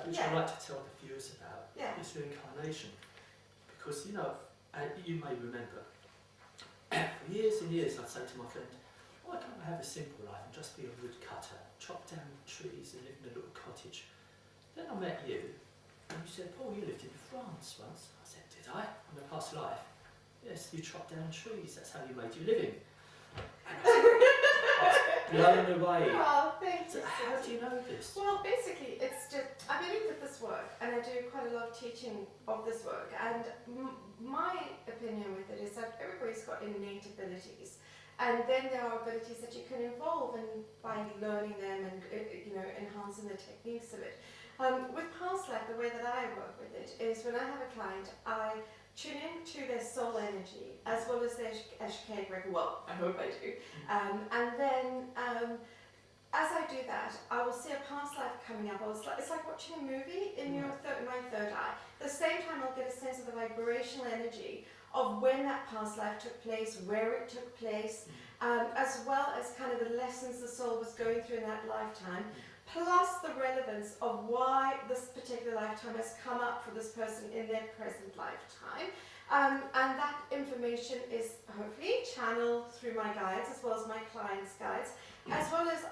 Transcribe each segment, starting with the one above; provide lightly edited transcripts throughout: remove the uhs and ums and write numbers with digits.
which I like to tell the viewers about, is reincarnation. Because, you know, you may remember, for years and years I'd say to my friend, why can't I have a simple life and just be a woodcutter, chop down trees and live in a little cottage? Then I met you, and you said, Paul, you lived in France once. I said, did I? In a past life? Yes, you chopped down trees, that's how you made your living. And I was blown away. Well, thank you. How do you know this? Well, basically, it's just, I believe that this work, and I do quite a lot of teaching of this work, and my opinion with it is that everybody's got innate abilities. And then there are abilities that you can evolve and by learning them and enhancing the techniques of it. With past life, the way that I work with it is when I have a client, I tune into their soul energy as well as their Ashkeg record. Well, I hope I do. And then as I do that, I will see a past life coming up. It's like watching a movie in my third eye. At the same time, I'll get a sense of the vibrational energy of when that past life took place, where it took place, as well as kind of the lessons the soul was going through in that lifetime, plus the relevance of why this particular lifetime has come up for this person in their present lifetime. And that information is hopefully channeled through my guides as well as my clients' guides, as well as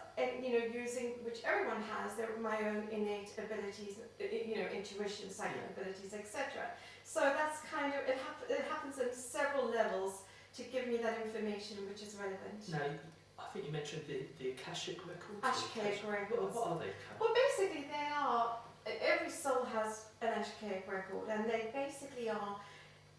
using, which everyone has, my own innate abilities, intuition, psychic abilities, etc. So that's kind of, it happens in several levels to give me that information which is relevant. Now, I think you mentioned the Akashic records. Ashkeg records. What are they? Well, basically they are, every soul has an Ashkeg record, and they basically are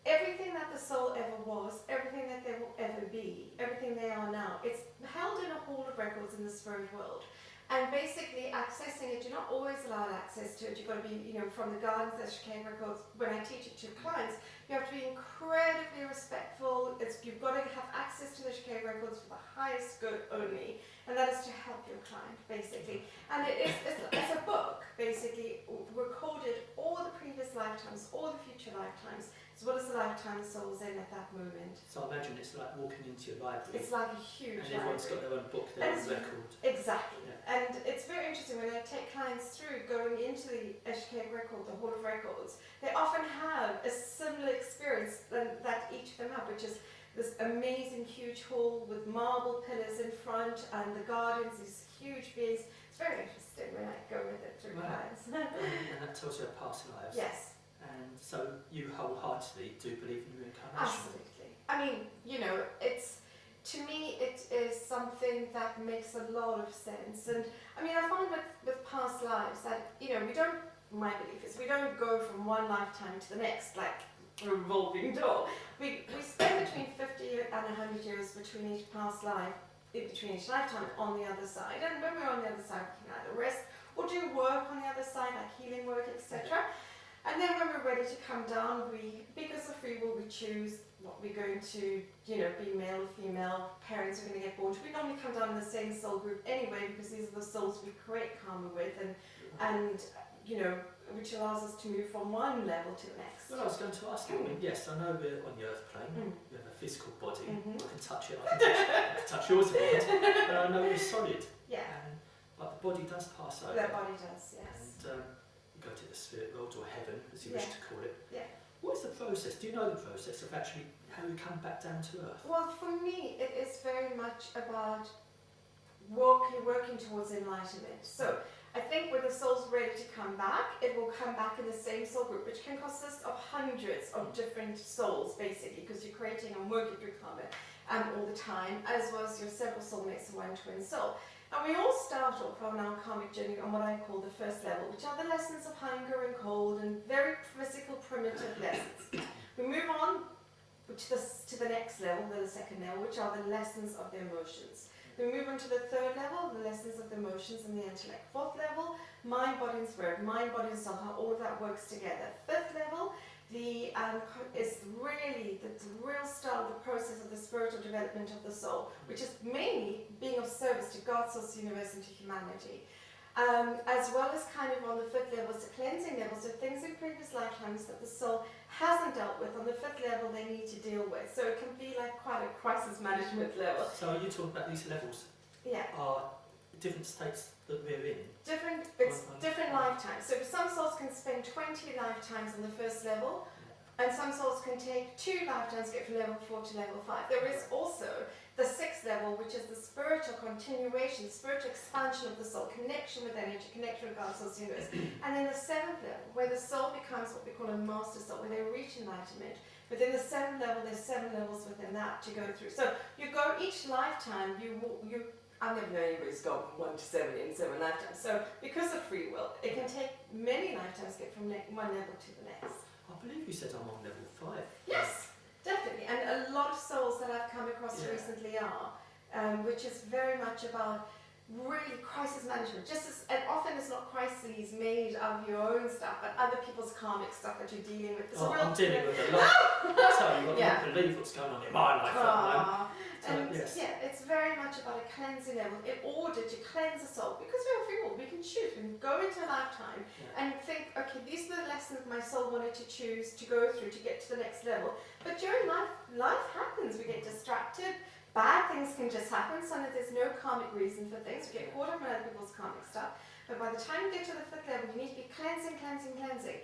everything that the soul ever was, everything that they will ever be, everything they are now. It's held in a hall of records in the spirit world. And basically accessing it, you're not always allowed access to it. You've got to be, from the gardens, the Ashkeg records, when I teach it to clients, you have to be incredibly respectful. You've got to have access to the Ashkeg records for the highest good only. And that is to help your client, basically. And it's a book, basically, recorded all the previous lifetimes, all the future lifetimes, as well as the lifetime the soul was in at that moment. So I imagine it's like walking into your library. It's like a huge library. And everyone's got their own book, their own record. Exactly. Yeah. And it's very interesting when I take clients through going into the Ashkeg record, the Hall of Records, they often have a similar experience that each of them have, which is this amazing huge hall with marble pillars in front and the gardens, these huge beings. It's very interesting when I go with it through clients. And that tells you of past lives. Yes. And so you wholeheartedly do believe in reincarnation? Absolutely. I mean, to me it is something that makes a lot of sense. And I mean, I find with past lives that, my belief is we don't go from one lifetime to the next like a revolving door. We spend between 50 and 100 years between each past life, between each lifetime on the other side. And when we're on the other side, we can either rest or do work on the other side, like healing work, etc. And then when we're ready to come down, because of free will, we choose what we're going to, be male or female, parents are going to get born. We normally come down in the same soul group anyway, because these are the souls we create karma with, and which allows us to move from one level to the next. Well, I was going to ask you, yes, I know we're on the earth plane, we have a physical body, I can touch it, I can touch yours a bit, but I know we're solid. Yeah. But the body does pass over. The body does, yes. And you go to the spirit world or heaven, as you wish to call it. Yeah. What is the process? Do you know the process of actually how you come back down to earth? Well, for me, it is very much about working towards enlightenment. So I think when the soul's ready to come back, it will come back in the same soul group, which can consist of hundreds of different souls, basically, because you're creating and working through karma all the time, as well as your several soulmates and one twin soul. And we all start off on our karmic journey on what I call the first level, which are the lessons of hunger and cold and very physical, primitive lessons. We move on to the next level, the second level, which are the lessons of the emotions. We move on to the third level, the lessons of the emotions and the intellect. Fourth level, mind, body and spirit. Mind, body and soul, how all of that works together. Fifth level, is really the real start of the process of the spiritual development of the soul, which is mainly being of service to God, source, universe, and to humanity. As well as kind of on the fifth level, it's a cleansing level, so things in previous lifetimes that the soul hasn't dealt with, on the fifth level they need to deal with. So it can be like quite a crisis management level. So are you talking about these levels? Yeah. Are different states that we're in. Different lifetimes. So some souls can spend 20 lifetimes on the first level, and some souls can take 2 lifetimes to get from level 4 to level 5. There is also the 6th level, which is the spiritual continuation, spiritual expansion of the soul, connection with energy, connection with God's source universe. And then the 7th level, where the soul becomes what we call a master soul, where they reach enlightenment. Within the 7th level, there's 7 levels within that to go through. So you go each lifetime, I've never known anybody's gone from 1 to 7 in 7 lifetimes. So because of free will, it can take many lifetimes to get from one level to the next. I believe you said I'm on level 5. Yes, definitely. And a lot of souls that I've come across recently are, which is very much about really crisis management. And often it's not crises made of your own stuff, but other people's karmic stuff that you're dealing with. I'm dealing with a lot. I tell you, I can't believe what's going on in my life at the moment. And it's very much about a cleansing level in order to cleanse the soul, because we have free will. We can choose. We can go into a lifetime and think, okay, these are the lessons my soul wanted to choose to go through to get to the next level. But during life happens. We get distracted. Bad things can just happen. Sometimes there's no karmic reason for things. We get caught up in other people's karmic stuff. But by the time you get to the 5th level, you need to be cleansing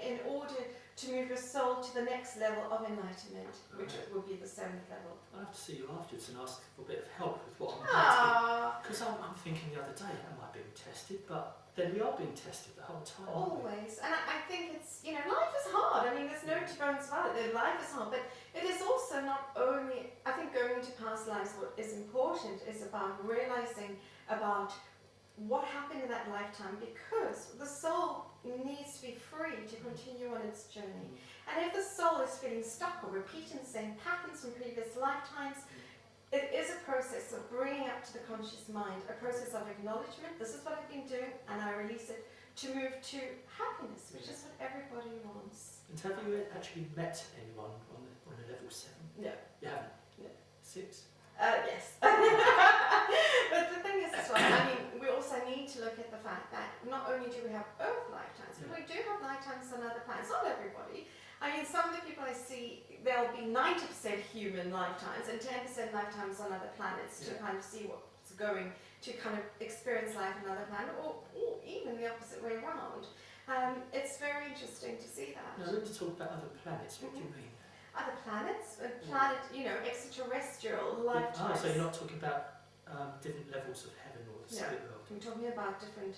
in order to move your soul to the next level of enlightenment, which will be the 7th level. I'll have to see you afterwards and ask for a bit of help with what I'm doing. Because I'm thinking the other day, am I being tested? But then we are being tested the whole time. Always. And I think it's, life is hard. I mean, there's no two bones about it. Life is hard. But it is also not only, I think going into past lives, what is important is about realizing about what happened in that lifetime, because the soul needs to be free to continue on its journey. And if the soul is feeling stuck or repeating the same patterns from previous lifetimes, it is a process of bringing up to the conscious mind, a process of acknowledgement. This is what I've been doing, and I release it to move to happiness, which is what everybody wants. And have you actually met anyone on a level 7? No. You haven't? No. 6? Yes. But the thing is, we also need to look at the fact that not only do we have Earth lifetimes, but we do have lifetimes on other planets. Not everybody. Some of the people I see, there'll be 90% human lifetimes and 10% lifetimes on other planets to kind of see what's going, to kind of experience life on another planet, or even the opposite way around. It's very interesting to see that. Now, when you talk about other planets, what do you mean? Other planets, extraterrestrial lifetimes. So you're not talking about different levels of heaven or the spirit world? I'm talking about different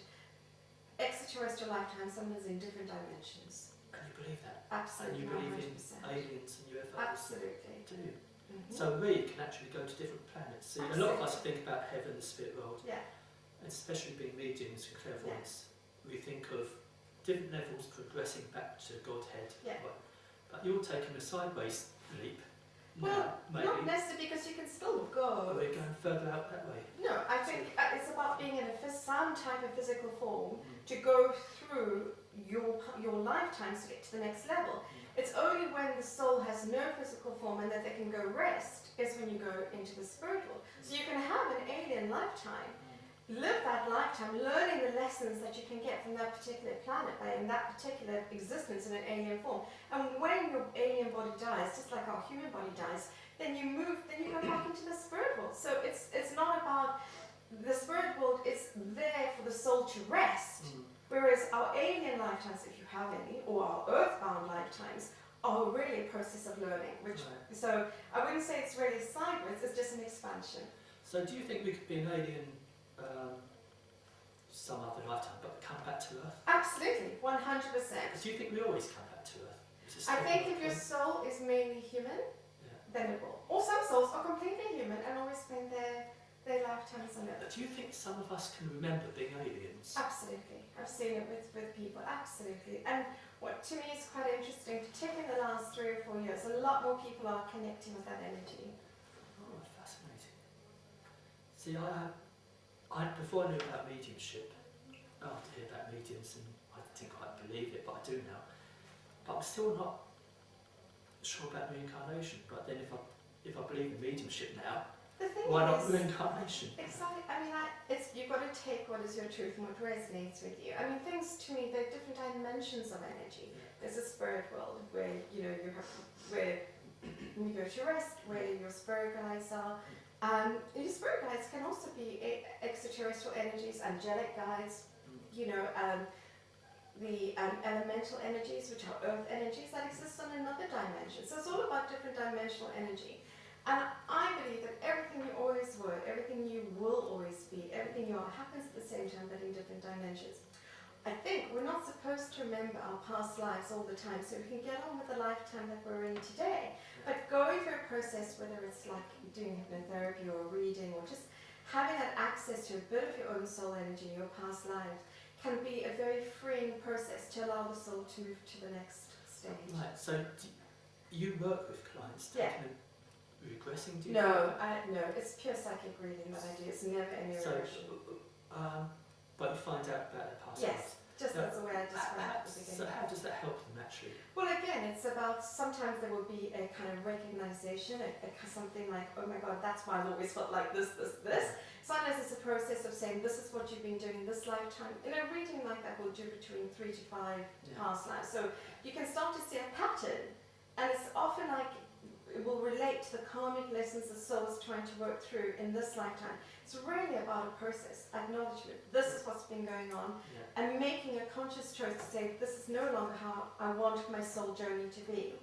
extraterrestrial lifetimes, sometimes in different dimensions. And you believe that? Absolutely. And you believe 100%. in aliens and UFOs? Absolutely. Do you? Mm-hmm. So we can actually go to different planets. See, a lot of us think about heaven, the spirit world, and especially being mediums and clairvoyants, we think of different levels progressing back to Godhead. But you're taking a sideways leap. Well, maybe. not necessarily, because you can still go. Are we going further out that way? No, I think it's about being in some type of physical form to go through your lifetimes to get to the next level. It's only when the soul has no physical form and that they can go rest is when you go into the spiritual. So you can have an alien lifetime, live that lifetime, learning the lessons that you can get from that particular planet, in that particular existence in an alien form. And when your alien body dies, just like our human body dies, then you go back into the spirit world. So it's not about, the spirit world is there for the soul to rest, whereas our alien lifetimes, if you have any, or our earthbound lifetimes, are really a process of learning. So I wouldn't say it's really sideways, it's just an expansion. So do you think we could be an alien some other lifetime, but come back to Earth? Absolutely, 100%. Do you think we always come back to Earth? I think if your soul is mainly human, then it will. Or some souls are completely human and always spend their lifetimes on Earth. But do you think some of us can remember being aliens? Absolutely. I've seen it with people, absolutely. And what to me is quite interesting, particularly in the last 3 or 4 years, a lot more people are connecting with that energy. Oh, fascinating. See, before I knew about mediumship, I used to hear about mediums and I didn't quite believe it, but I do now. But I'm still not sure about reincarnation. But then if I believe in mediumship now, why not reincarnation? Exactly. You've got to take what is your truth and what resonates with you. Things to me, there are different dimensions of energy. There's a spirit world where where you go to rest, where your spirit guides are. Your spirit guides can also be extraterrestrial terrestrial energies, angelic guides, you know, the elemental energies, which are earth energies that exist on another dimension. So it's all about different dimensional energy. And I believe that everything you always were, everything you will always be, everything you are happens at the same time but in different dimensions. I think we're not supposed to remember our past lives all the time, so we can get on with the lifetime that we're in today. But going through a process, whether it's like doing hypnotherapy or reading or just having that access to a bit of your own soul energy, your past lives, can be a very freeing process to allow the soul to move to the next stage. Right, so you work with clients, taking them regressing, do you? No, no, it's pure psychic reading that I do. It's never any regression. But you find out about their past yes, lives. just as the way I described at the beginning. So how does that help them actually? Well, again, it's about, sometimes there will be a kind of recognition, something like, oh my God, that's why I've always felt like this. Sometimes it's a process of saying, this is what you've been doing this lifetime. In a reading like that, we'll do between 3 to 5 past lives. So you can start to see a pattern, and it's often like, it will relate to the karmic lessons the soul is trying to work through in this lifetime. It's really about a process, acknowledgement. This is what's been going on, and making a conscious choice to say, this is no longer how I want my soul journey to be,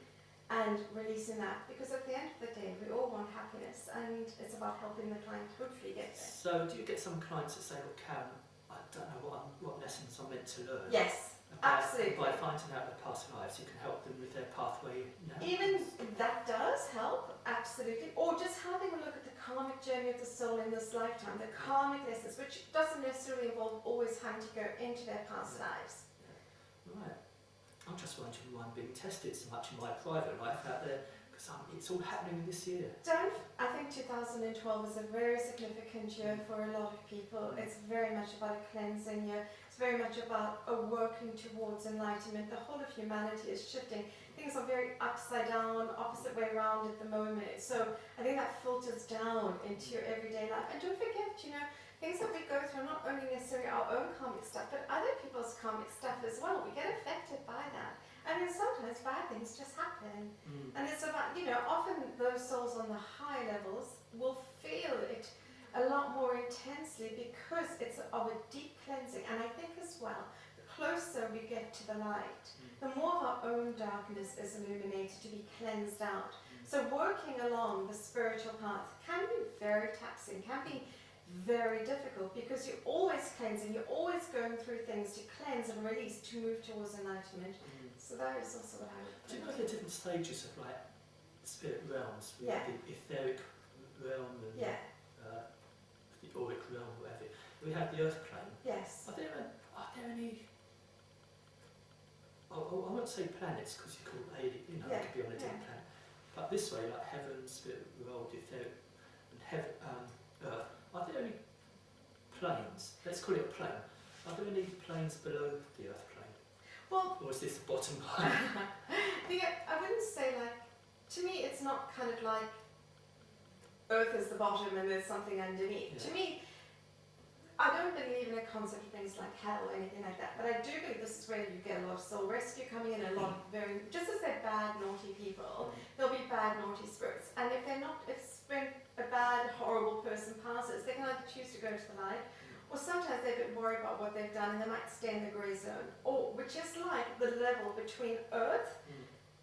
and releasing that. Because at the end of the day, we all want happiness, and it's about helping the client hopefully get there. So do you get some clients that say, look, Karen, I don't know what lessons I'm meant to learn? Yes. Absolutely. By finding out their past lives, you can help them with their pathway now. Even that does help, absolutely. Or just having a look at the karmic journey of the soul in this lifetime, the karmic lessons, which doesn't necessarily involve always having to go into their past lives. Right. I'm just wondering why I'm being tested so much in my private life out there, because it's all happening this year. I think 2012 is a very significant year for a lot of people. It's very much about a cleansing year. It's very much about a working towards enlightenment. The whole of humanity is shifting. Things are very upside down, opposite way around at the moment. So I think that filters down into your everyday life. And don't forget, you know, things that we go through are not only necessarily our own karmic stuff, but other people's karmic stuff as well. We get affected by that. I mean, sometimes bad things just happen. And it's about, you know, often those souls on the high levels will feel it a lot more intensely because it's of a deep cleansing. And I think as well, the closer we get to the light, the more of our own darkness is illuminated, to be cleansed out. So working along the spiritual path can be very taxing, can be very difficult, because you're always cleansing, you're always going through things to cleanse and release to move towards enlightenment. So that is also what I would do you know the different stages of like spirit realms? The etheric realm and the auric realm, whatever. We have the earth plane. Yes. Are there any? I won't say planets because you call alien, you know, it could be on a different planet. But this way, like heaven, spirit world, etheric, and earth. Are there any planes? Let's call it a plane. Are there any planes below the earth plane? Well, or is this the bottom line? I wouldn't say like. To me, it's not kind of like Earth is the bottom and there's something underneath. To me, I don't believe in a concept of things like hell or anything like that, but I do believe this is where you get a lot of soul rescue coming in, a lot of very, just as they're bad, naughty people, there'll be bad, naughty spirits. And if they're not, if when a bad, horrible person passes, they can either choose to go to the light, or sometimes they're a bit worried about what they've done and they might stay in the grey zone, or which is like the level between Earth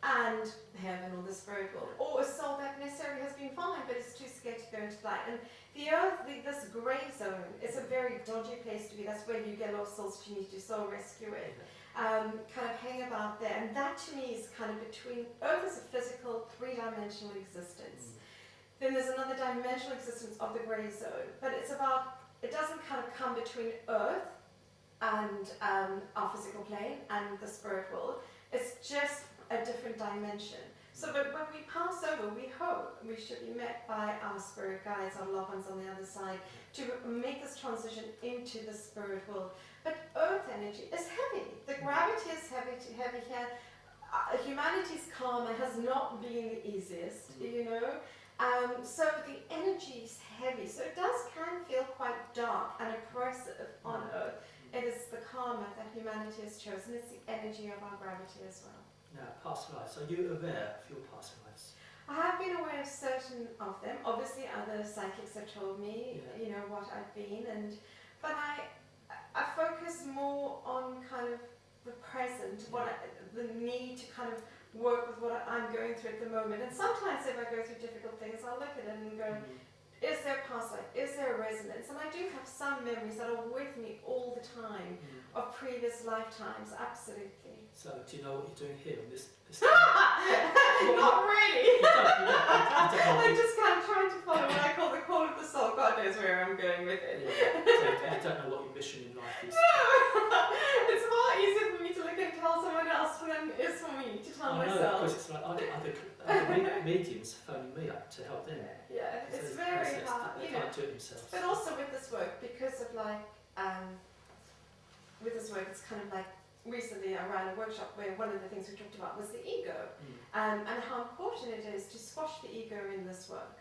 and heaven or the spirit world, or a soul that necessarily has been fine but is too scared to go into light. And the earth, this grey zone, is a very dodgy place to be. That's where you get a lot of souls if you need to soul rescue it, kind of hang about there. And that to me is kind of between, Earth is a physical, three-dimensional existence. Then there's another dimensional existence of the grey zone, but it's about, it doesn't kind of come between Earth and our physical plane and the spirit world. It's just a different dimension. So but when we pass over, we hope we should be met by our spirit guides, our loved ones on the other side, to make this transition into the spirit world. But earth energy is heavy. The gravity is heavy here. Humanity's karma has not been the easiest, you know. So the energy is heavy. So it can feel quite dark and oppressive on earth. It is the karma that humanity has chosen. It's the energy of our gravity as well. Now, past lives. Are you aware of your past lives? I have been aware of certain of them. Obviously, other psychics have told me, you know, what I've been, and but I focus more on kind of the present, the need to kind of work with what I'm going through at the moment. And sometimes if I go through difficult things, I'll look at it and go, is there a past life? Is there a resonance? And I do have some memories that are with me all the time of previous lifetimes, absolutely. So, do you know what you're doing here on this Not really. You don't know I'm just kind of trying to follow what I call the call of the soul. God knows where I'm going with it. So you don't know what your mission in life is. No! It's far easier for me to look and tell someone else than it is for me to tell myself. I know, because it's like I get other mediums phoning me up to help them. Yeah, it's very hard. They can't do it themselves. But also with this work, because of like, with this work, it's kind of like, recently I ran a workshop where one of the things we talked about was the ego, and how important it is to squash the ego in this work,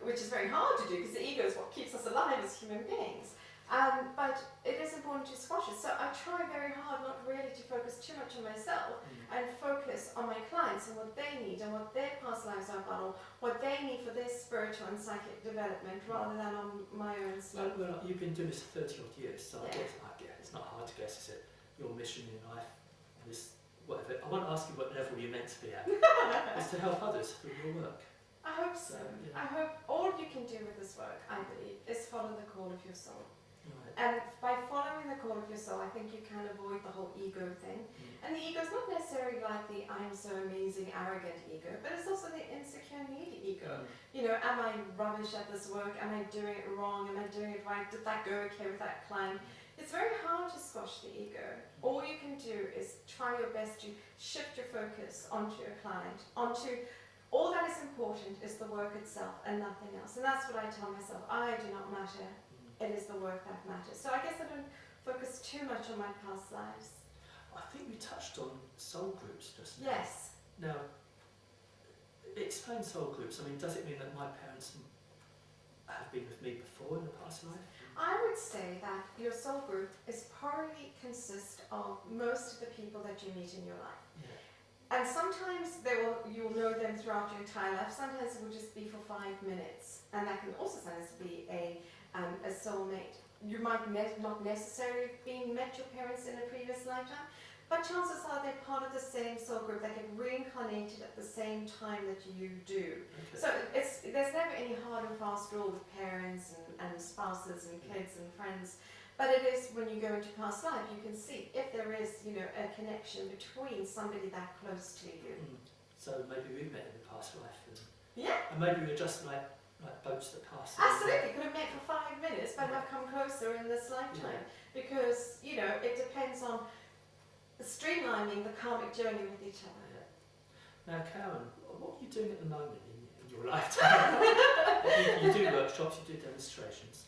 which is very hard to do because the ego is what keeps us alive as human beings. But it is important to squash it. So I try very hard not really to focus too much on myself and focus on my clients and what they need and what their past lives are about or what they need for their spiritual and psychic development rather than on my own stuff. Well, you've been doing this for 30 odd years, so I guess it's not hard to guess, is it? Your mission in life, this whatever. I won't ask you what level you're meant to be at. It's to help others through your work. I hope so. I hope all you can do with this work, I believe, is follow the call of your soul. Right. And by following the call of your soul, I think you can avoid the whole ego thing. And the ego is not necessarily like the I'm so amazing, arrogant ego, but it's also the insecure, needy ego. You know, am I rubbish at this work? Am I doing it wrong? Am I doing it right? Did that go okay with that client? It's very hard to squash the ego. All you can do is try your best to shift your focus onto your client, onto all that is important is the work itself and nothing else. And that's what I tell myself. I do not matter. It is the work that matters. So I guess I don't focus too much on my past lives. I think we touched on soul groups just now. Yes. Now, explain soul groups. I mean, does it mean that my parents have been with me before in the past life? I would say that your soul group is probably consist of most of the people that you meet in your life. Yeah. And sometimes you'll know them throughout your entire life. Sometimes it will just be for 5 minutes. And that can also sometimes be a soulmate. You might not necessarily have met your parents in a previous lifetime, but chances are they're part of the same soul group. They get reincarnated at the same time that you do. Okay. So there's never any hard and fast rule with parents and spouses and kids and friends. But it is when you go into past life, you can see if there is, a connection between somebody that close to you. So maybe we met in the past life. And maybe we're just like boats that pass. Absolutely, could have met for 5 minutes, but have come closer in this lifetime. Because, it depends on streamlining the karmic journey with each other. Yeah. Now, Karen, what are you doing at the moment in your lifetime? you do workshops, you do demonstrations.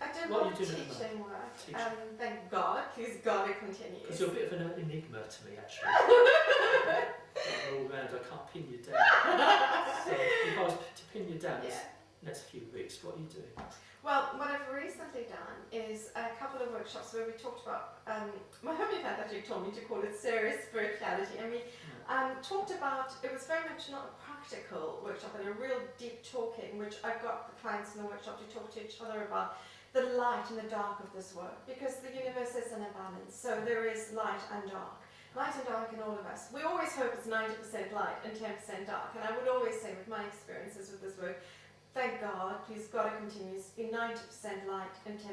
I do a lot of teaching work. Thank God, please God it continues. Because you're a bit of an enigma to me, actually. All round, I can't pin you down. So if I was to pin you down next few weeks, what are you doing? Well, what I've recently done is a couple of workshops where we talked about, my homeopath actually told me to call it serious spirituality, and we talked about, it was very much not a practical workshop, but a real deep talking, which I got the clients in the workshop to talk to each other about the light and the dark of this work, because the universe is in a balance, so there is light and dark. Light and dark in all of us. We always hope it's 90% light and 10% dark, and I would always say with my experiences with this work, thank God, please God it continues, be 90% light and 10%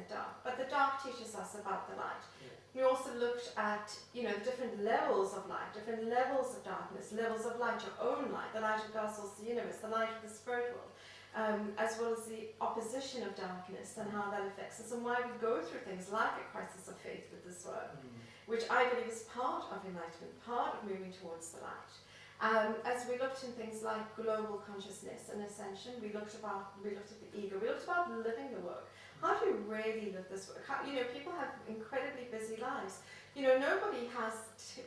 dark. But the dark teaches us about the light. Yeah. We also looked at, the different levels of light, different levels of darkness, levels of light, your own light, the light of God's source, the universe, the light of the spirit world, as well as the opposition of darkness and how that affects us and why we go through things like a crisis of faith with this work, which I believe is part of enlightenment, part of moving towards the light. As we looked in things like global consciousness and ascension, we looked at the ego, we looked about living the work. How do you really live this work? People have incredibly busy lives. Nobody has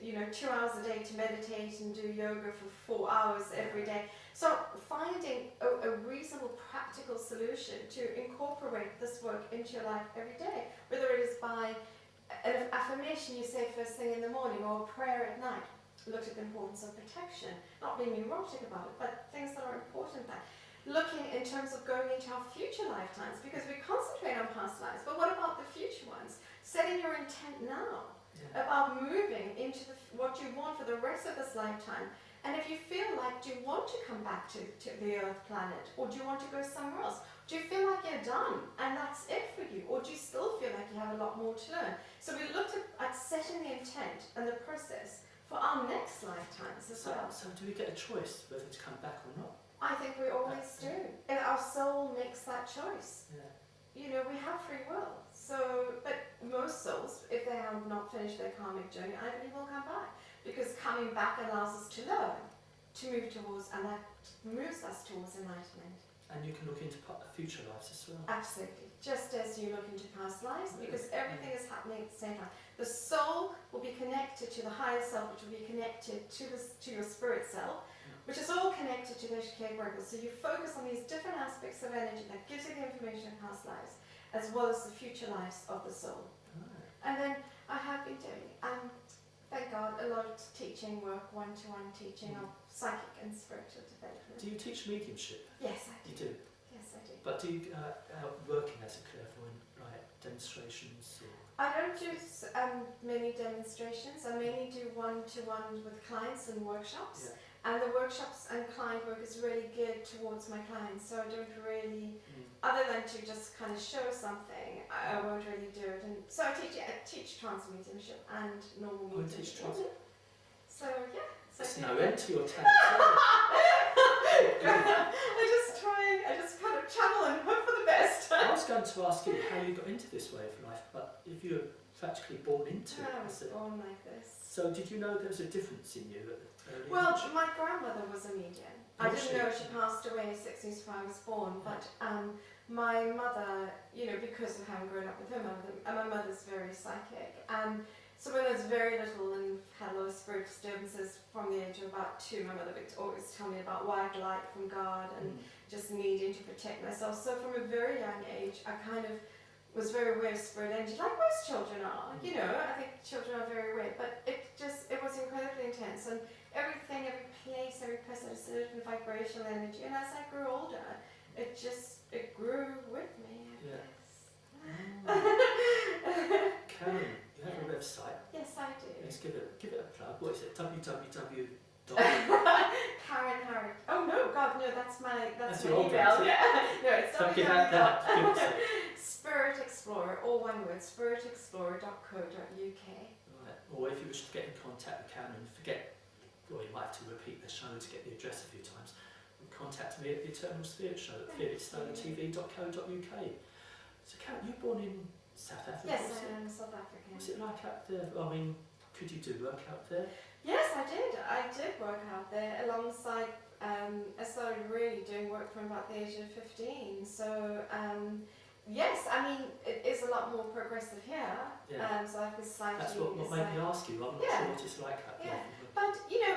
2 hours a day to meditate and do yoga for 4 hours every day. So finding a reasonable practical solution to incorporate this work into your life every day, whether it is by an affirmation you say first thing in the morning or a prayer at night. Looked at the importance of protection, not being neurotic about it, but things that are important. Looking in terms of going into our future lifetimes, because we concentrate setting your intent now about moving into what you want for the rest of this lifetime. And if you feel like, do you want to come back to the Earth planet, or do you want to go somewhere else? Do you feel like you're done and that's it for you, or do you still feel like you have a lot more to learn? So we looked at setting the intent and the process for our next lifetimes as well. So do we get a choice whether to come back or not? I think we always do. And our soul makes that choice. Yeah. You know, we have free will. So, but most souls, if they have not finished their karmic journey, I believe will come back. Because coming back allows us to learn, to move towards, and that moves us towards enlightenment. And you can look into future lives as well. Absolutely. Just as you look into past lives, because everything is happening at the same time. The soul will be connected to the higher self, which will be connected to your spirit self, which is all connected to the Shikha workers. So you focus on these different aspects of energy that gives you the information of past lives, as well as the future lives of the soul. And then I have been doing, thank God, a lot of teaching work, one-to-one teaching of psychic and spiritual development. Do you teach mediumship? Yes, I do. You do? Yes, I do. But do you, working as a clairvoyant, like demonstrations? Or? I don't do many demonstrations. I mainly do one-to-one with clients and workshops. Yeah. And the workshops and client work is really geared towards my clients, so I don't really, other than to just kind of show something, I won't really do it. And so I teach trance mediumship and normal mediumship. So yeah. There's no end to your talent. I just kind of channel and hope for the best. I was going to ask you how you got into this way of life, but if you're practically born into it. I was born like this. So did you know there was a difference in you at the early Well, age? my grandmother was a medium. I didn't know she passed away 6 years before I was born, but my mother, you know, because of having grown up with her mother, and my mother's very psychic, so when I was very little and had a lot of spirit disturbances from the age of about 2, my mother would always tell me about white light from God and just needing to protect myself. So from a very young age, I kind of was very aware of spirit energy, like most children are. You know, I think children are very aware, but it was incredibly intense, and everything, every place, every person has a certain vibrational energy. And as I grew older, it grew with me, I guess. Karen, you have a website. Yes, I do. Let's give it a plug. What is it? www. Karen Harry. Oh no, God, no, that's my your email. Yeah. No, it's Don't give out that. Spirit Explorer, all one word, spiritexplorer.co.uk. Right. Or if you wish to get in contact with Karen and forget, or you might have to repeat the show to get the address a few times, contact me at the Eternal Spirit Show at felixstonertv.co.uk. So Karen, you're born in South Africa? Yes, I am South African. What's it like out there? I mean, could you do work out there? Yes, I did. I did work out there alongside, I started really doing work from about the age of 15. So, yes, I mean, it is a lot more progressive here. Yeah. So I have this slightly... That's what made me ask you. I'm not sure what it's like out there. Yeah, but, you know,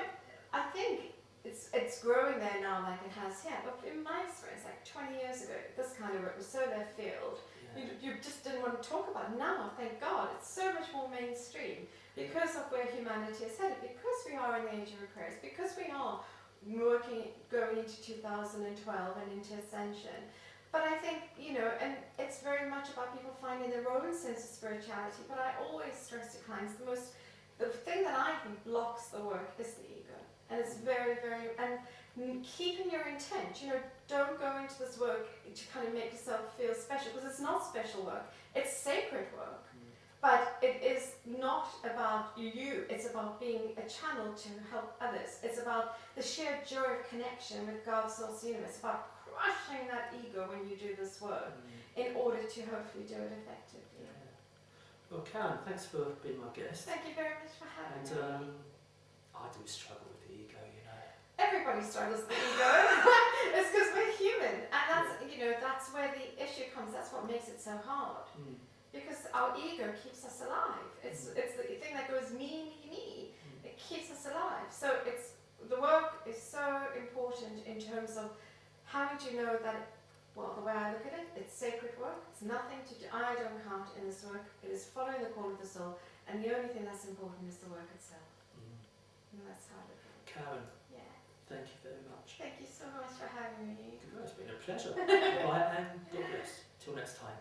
I think it's growing there now like it has here. But in my experience, like 20 years ago, this kind of work was so left field. You just didn't want to talk about it. Now, thank God, it's so much more mainstream because of where humanity is headed, because we are in the age of Aquarius, because we are going into 2012 and into Ascension. But I think, you know, and it's very much about people finding their own sense of spirituality, but I always stress to clients, the thing that I think blocks the work is the ego. And it's very, very, and keeping your intent, you know, don't go into this work to kind of make yourself feel special, because it's not special work, it's sacred work. But it is not about you, it's about being a channel to help others. It's about the sheer joy of connection with God's source universe. It's about crushing that ego when you do this work in order to hopefully do it effectively. Yeah. Well, Karen, thanks for being my guest. Thank you very much for having me. I do struggle with the ego, you know. Everybody struggles with the ego. It's because we're human, and that's you know that's where the issue comes. That's what makes it so hard. Because our ego keeps us alive. It's the thing that goes me. It keeps us alive. So the work is so important in terms of how did you know that? Well, the way I look at it, it's sacred work. It's nothing to do. I don't count in this work. It is following the call of the soul, and the only thing that's important is the work itself. And that's how I look at it. Karen. Yeah. Thank you very much. Thank you so much for having me. It's been a pleasure. Bye and God bless. Till next time.